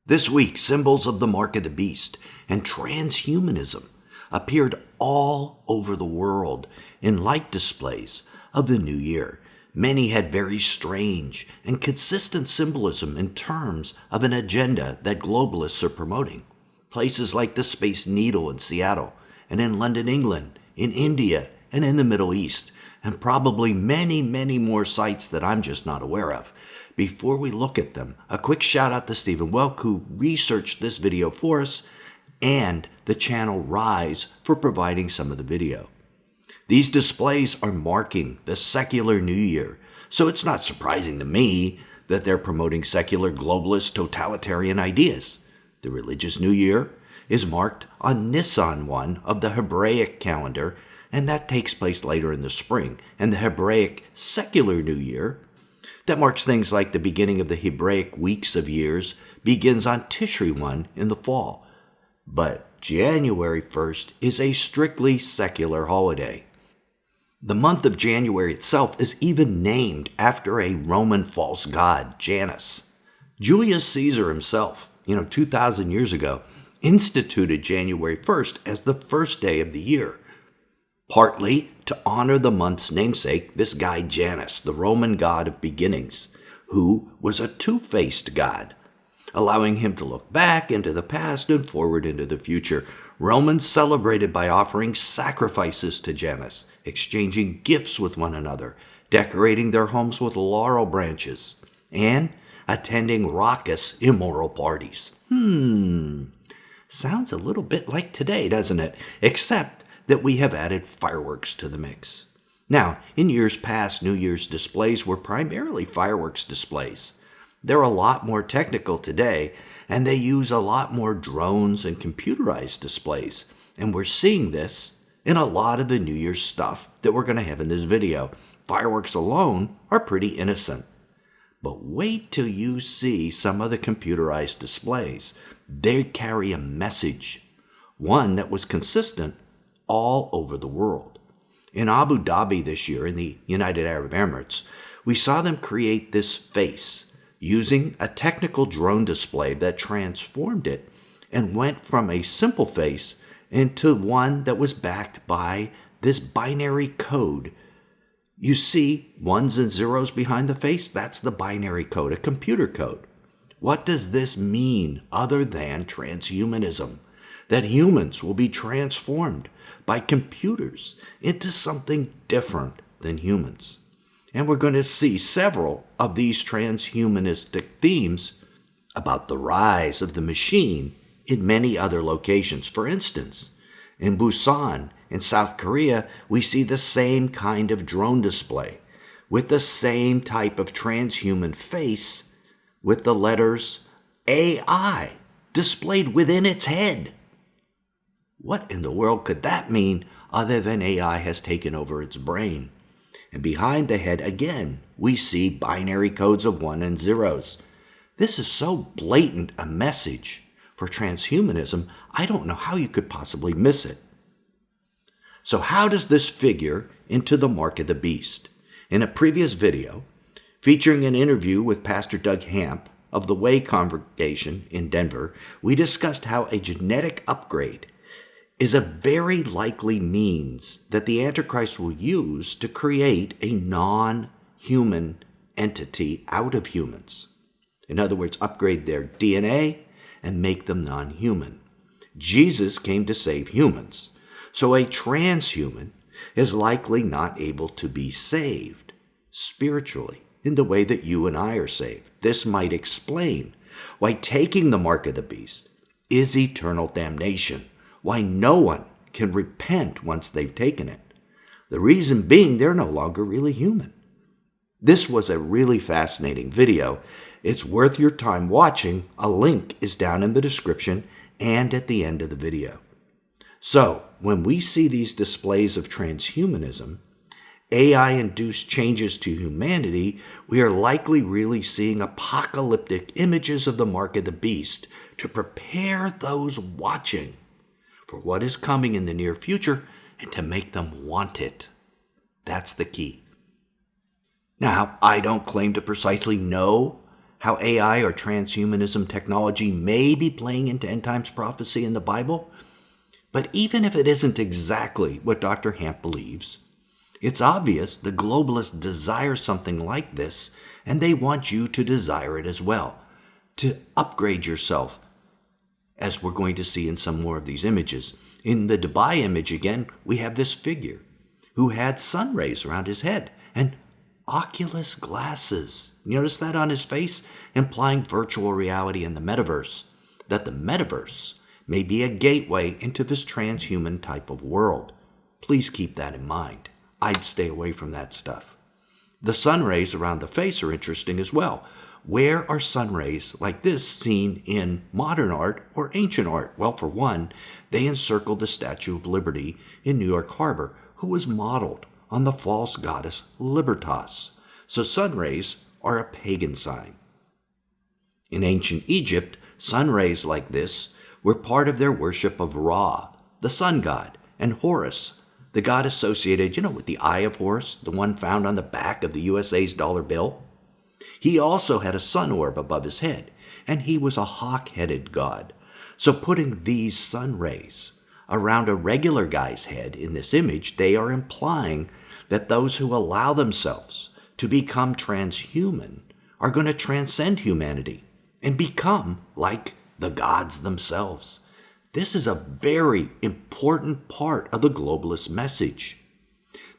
This week, symbols of the mark of the beast and transhumanism appeared all over the world in light displays of the new year. Many had very strange and consistent symbolism in terms of an agenda that globalists are promoting. Places like the Space Needle in Seattle, and in London, England, in India, and in the Middle East, and probably many, many more sites that I'm just not aware of. Before we look at them, a quick shout out to Stephen Welk, who researched this video for us, and the channel Rise for providing some of the video. These displays are marking the secular New Year, so it's not surprising to me that they're promoting secular globalist totalitarian ideas. The religious New Year is marked on Nisan 1 of the Hebraic calendar, and that takes place later in the spring. And the Hebraic secular New Year, that marks things like the beginning of the Hebraic weeks of years, begins on Tishri 1 in the fall. But January 1st is a strictly secular holiday. The month of January itself is even named after a Roman false god, Janus. Julius Caesar himself, 2,000 years ago, instituted January 1st as the first day of the year, partly to honor the month's namesake, this guy Janus, the Roman god of beginnings, who was a two-faced god, allowing him to look back into the past and forward into the future. Romans celebrated by offering sacrifices to Janus, exchanging gifts with one another, decorating their homes with laurel branches, and attending raucous, immoral parties. Sounds a little bit like today, doesn't it? Except that we have added fireworks to the mix. Now, in years past, New Year's displays were primarily fireworks displays. They're a lot more technical today, and they use a lot more drones and computerized displays. And we're seeing this in a lot of the New Year's stuff that we're going to have in this video. Fireworks alone are pretty innocent. But wait till you see some of the computerized displays. They carry a message, one that was consistent all over the world. In Abu Dhabi this year, in the United Arab Emirates, we saw them create this face using a technical drone display that transformed it and went from a simple face into one that was backed by this binary code. You see ones and zeros behind the face? That's the binary code, a computer code. What does this mean other than transhumanism? That humans will be transformed by computers into something different than humans. And we're going to see several of these transhumanistic themes about the rise of the machine in many other locations. For instance, in Busan, in South Korea, we see the same kind of drone display with the same type of transhuman face with the letters AI displayed within its head. What in the world could that mean other than AI has taken over its brain? And behind the head, again, we see binary codes of 1 and zeros. This is so blatant a message for transhumanism, I don't know how you could possibly miss it. So how does this figure into the mark of the beast? In a previous video, featuring an interview with Pastor Doug Hamp of the Way Congregation in Denver, we discussed how a genetic upgrade is a very likely means that the Antichrist will use to create a non-human entity out of humans. In other words, upgrade their DNA and make them non-human. Jesus came to save humans, so a transhuman is likely not able to be saved spiritually in the way that you and I are saved. This might explain why taking the mark of the beast is eternal damnation, why no one can repent once they've taken it. The reason being they're no longer really human. This was a really fascinating video. It's worth your time watching. A link is down in the description and at the end of the video. So, when we see these displays of transhumanism, AI-induced changes to humanity, we are likely really seeing apocalyptic images of the mark of the beast to prepare those watching for what is coming in the near future and to make them want it. That's the key. Now, I don't claim to precisely know how AI or transhumanism technology may be playing into end times prophecy in the Bible. But even if it isn't exactly what Dr. Hamp believes, it's obvious the globalists desire something like this, and they want you to desire it as well, to upgrade yourself, as we're going to see in some more of these images. In the Dubai image again, we have this figure who had sun rays around his head and Oculus glasses. Notice that on his face, implying virtual reality in the metaverse, that the metaverse may be a gateway into this transhuman type of world. Please keep that in mind. I'd stay away from that stuff. The sun rays around the face are interesting as well. Where are sun rays like this seen in modern art or ancient art? Well, for one, they encircled the Statue of Liberty in New York Harbor, who was modeled on the false goddess Libertas. So sun rays are a pagan sign. In ancient Egypt, sun rays like this were part of their worship of Ra, the sun god, and Horus, the god associated, with the Eye of Horus, the one found on the back of the USA's dollar bill. He also had a sun orb above his head, and he was a hawk-headed god. So putting these sun rays around a regular guy's head in this image, they are implying that those who allow themselves to become transhuman are going to transcend humanity and become like the gods themselves. This is a very important part of the globalist message,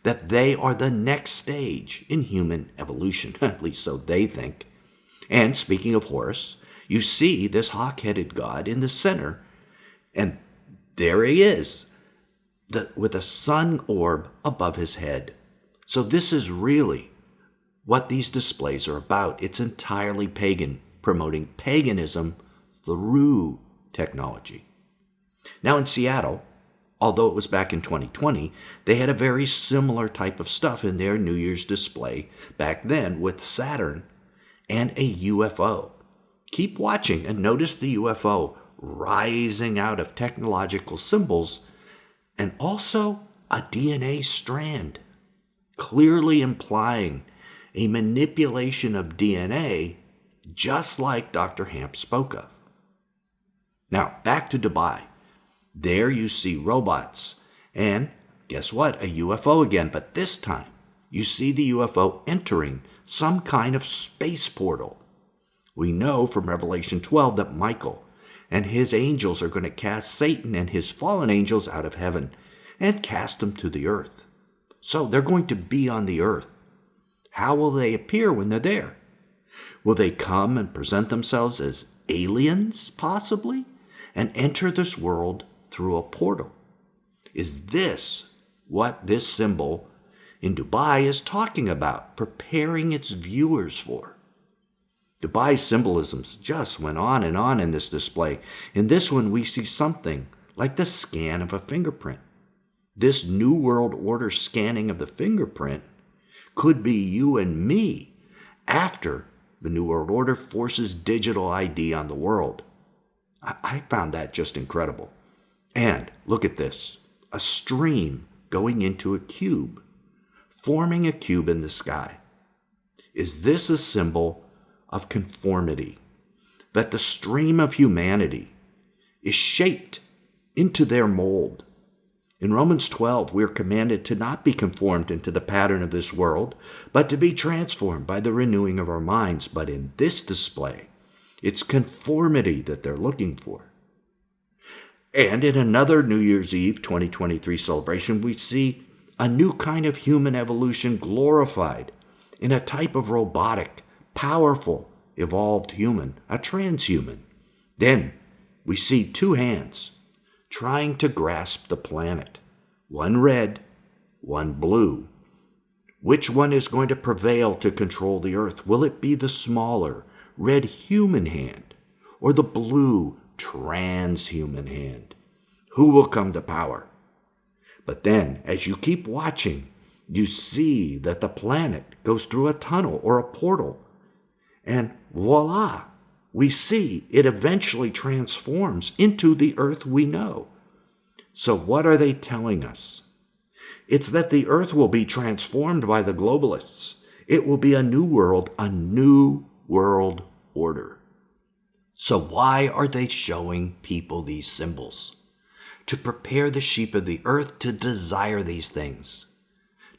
that they are the next stage in human evolution, at least so they think. And speaking of Horus, you see this hawk-headed god in the center, and there he is, with a sun orb above his head. So this is really what these displays are about. It's entirely pagan, promoting paganism through technology. Now in Seattle, although it was back in 2020, they had a very similar type of stuff in their New Year's display back then with Saturn and a UFO. Keep watching and notice the UFO rising out of technological symbols and also a DNA strand, clearly implying a manipulation of DNA just like Dr. Hamp spoke of. Now, back to Dubai. There you see robots, and guess what? A UFO again, but this time you see the UFO entering some kind of space portal. We know from Revelation 12 that Michael and his angels are going to cast Satan and his fallen angels out of heaven and cast them to the earth. So they're going to be on the earth. How will they appear when they're there? Will they come and present themselves as aliens, possibly, and enter this world through a portal? Is this what this symbol in Dubai is talking about, preparing its viewers for? Dubai's symbolisms just went on in this display. In this one, we see something like the scan of a fingerprint. This New World Order scanning of the fingerprint could be you and me after the New World Order forces digital ID on the world. I found that just incredible. And look at this, a stream going into a cube, forming a cube in the sky. Is this a symbol of conformity? That the stream of humanity is shaped into their mold. In Romans 12, we are commanded to not be conformed into the pattern of this world, but to be transformed by the renewing of our minds. But in this display, it's conformity that they're looking for. And in another New Year's Eve 2023 celebration, we see a new kind of human evolution glorified in a type of robotic, powerful, evolved human, a transhuman. Then we see two hands trying to grasp the planet, one red, one blue. Which one is going to prevail to control the earth? Will it be the smaller, red human hand or the blue transhuman hand? Who will come to power? But then, as you keep watching, you see that the planet goes through a tunnel or a portal, and voila, we see it eventually transforms into the earth we know. So what are they telling us? It's that the earth will be transformed by the globalists. It will be a new world order. So why are they showing people these symbols? To prepare the sheep of the earth to desire these things,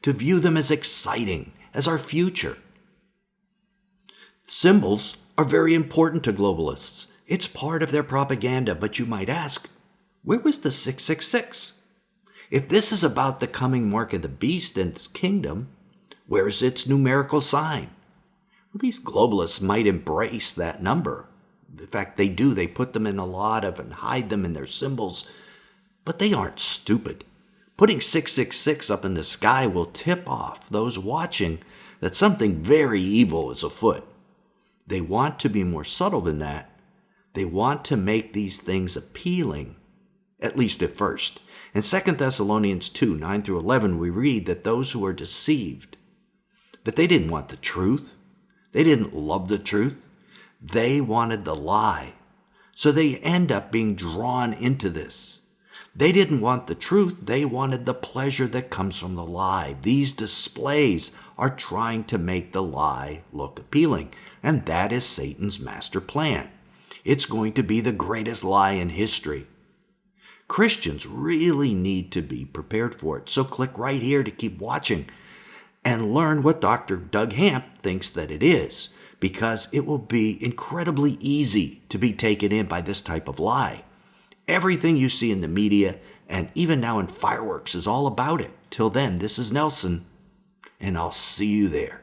to view them as exciting, as our future. Symbols are very important to globalists. It's part of their propaganda, but you might ask, where was the 666? If this is about the coming mark of the beast and its kingdom, where is its numerical sign? Well, these globalists might embrace that number. In fact, they do. They put them in a lot of and hide them in their symbols. But they aren't stupid. Putting 666 up in the sky will tip off those watching that something very evil is afoot. They want to be more subtle than that. They want to make these things appealing, at least at first. In 2 Thessalonians 2, 9 through 11, we read that those who are deceived, but they didn't want the truth. They didn't love the truth. They wanted the lie. So they end up being drawn into this. They didn't want the truth. They wanted the pleasure that comes from the lie. These displays are trying to make the lie look appealing. And that is Satan's master plan. It's going to be the greatest lie in history. Christians really need to be prepared for it. So click right here to keep watching and learn what Dr. Doug Hamp thinks that it is, because it will be incredibly easy to be taken in by this type of lie. Everything you see in the media and even now in fireworks is all about it. Till then, this is Nelson, and I'll see you there.